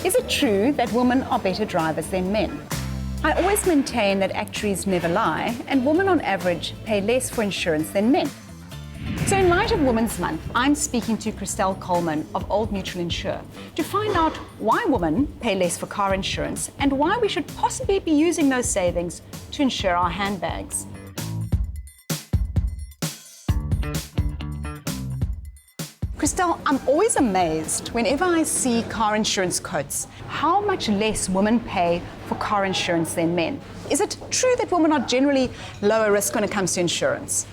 Is it true that women are better drivers than men? I always maintain that actuaries never lie, and women on average pay less for insurance than men. So in light of Women's Month, I'm speaking to Christelle Colman of Old Mutual Insure to find out why women pay less for car insurance and why we should possibly be using those savings to insure our handbags. Christelle, I'm always amazed whenever I see car insurance quotes, how much less women pay for car insurance than men. Is it true that women are generally lower risk when it comes to insurance?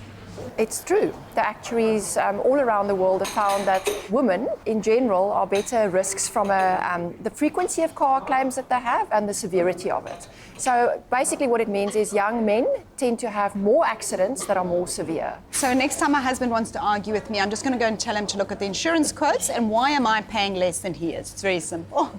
It's true. The actuaries all around the world have found that women in general are better risks from the frequency of car claims that they have and the severity of it. So basically what it means is young men tend to have more accidents that are more severe. So next time my husband wants to argue with me, I'm just going to go and tell him to look at the insurance quotes and why am I paying less than he is. It's very simple.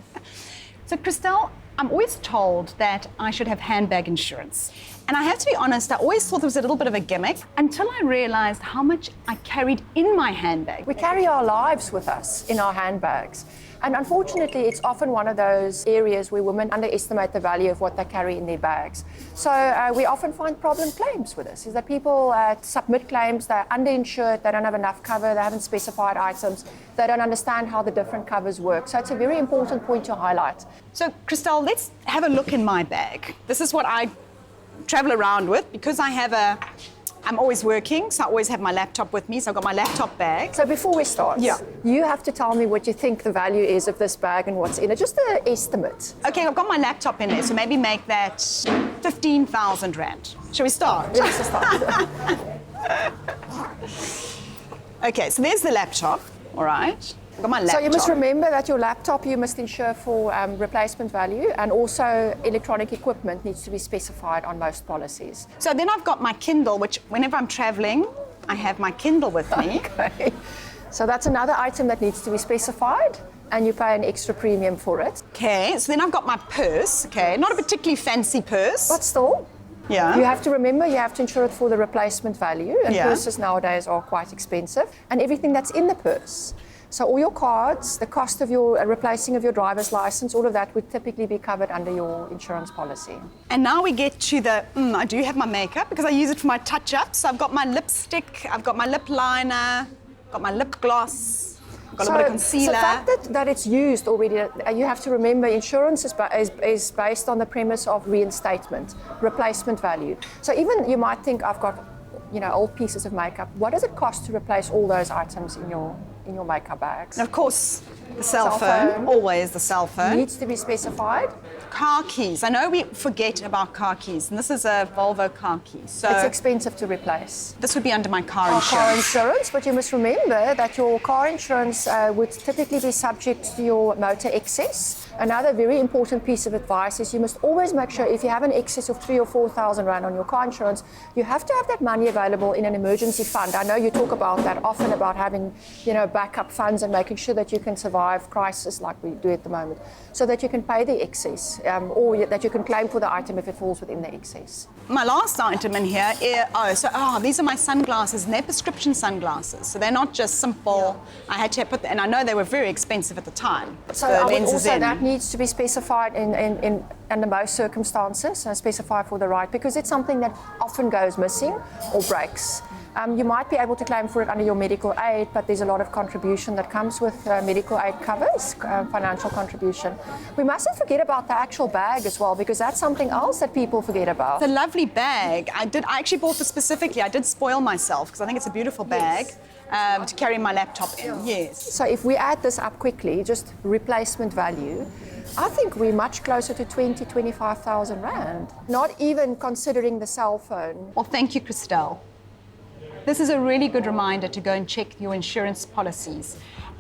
So Christelle, I'm always told that I should have handbag insurance. And I have to be honest, I always thought it was a little bit of a gimmick until I realized how much I carried in my handbag. We carry our lives with us in our handbags. And unfortunately, it's often one of those areas where women underestimate the value of what they carry in their bags. So we often find problem claims with this, is that people submit claims, they're underinsured, they don't have enough cover, they haven't specified items, they don't understand how the different covers work. So it's a very important point to highlight. So Christelle, let's have a look in my bag. This is what I travel around with because I'm always working, so I always have my laptop with me, so I've got my laptop bag. So before we start, yeah, you have to tell me what you think the value is of this bag and what's in it, just an estimate. Okay, I've got my laptop in there, so maybe make that 15,000 Rand. Shall we start? Let's start. Okay, so there's the laptop, all right? I've got my laptop. So you must remember that your laptop you must insure for replacement value, and also electronic equipment needs to be specified on most policies. So then I've got my Kindle, which whenever I'm traveling, I have my Kindle with me. Okay. So that's another item that needs to be specified, and you pay an extra premium for it. Okay, so then I've got my purse, okay, not a particularly fancy purse. But still, yeah, you have to remember you have to insure it for the replacement value, and yeah, purses nowadays are quite expensive, and everything that's in the purse. So all your cards, the cost of your replacing of your driver's license, all of that would typically be covered under your insurance policy. And now we get to the, I do have my makeup because I use it for my touch-ups. So I've got my lipstick, I've got my lip liner, got my lip gloss, I've got a bit of concealer. So the fact that it's used already, you have to remember insurance is based on the premise of reinstatement, replacement value. So even you might think I've got, old pieces of makeup. What does it cost to replace all those items in your makeup bags? And of course, the cell phone, always the cell phone. Needs to be specified. Car keys. I know we forget about car keys, and this is a Volvo car key. So it's expensive to replace. This would be under my car insurance. Car insurance, but you must remember that your car insurance would typically be subject to your motor excess. Another very important piece of advice is you must always make sure if you have an excess of 3,000 or 4,000 Rand on your car insurance, you have to have that money available in an emergency fund. I know you talk about that often, about having, backup funds and making sure that you can survive crisis like we do at the moment, so that you can pay the excess or that you can claim for the item if it falls within the excess. My last item in here is, these are my sunglasses, and they're prescription sunglasses. So they're not just simple, I had to put, and I know they were very expensive at the time. So that needs to be specified in under most circumstances, specified for the right, because it's something that often goes missing or breaks. You might be able to claim for it under your medical aid, but there's a lot of contribution that comes with medical aid covers, financial contribution. We mustn't forget about the actual bag as well, because that's something else that people forget about. The lovely bag. I actually bought this specifically. I did spoil myself because I think it's a beautiful bag. Yes. To carry my laptop in, yes. So if we add this up quickly, just replacement value, I think we're much closer to 20,000, 25,000 Rand, not even considering the cell phone. Well, thank you, Christelle. This is a really good reminder to go and check your insurance policies.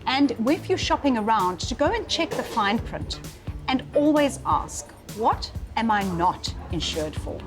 And if you're shopping around, to go and check the fine print and always ask, what am I not insured for?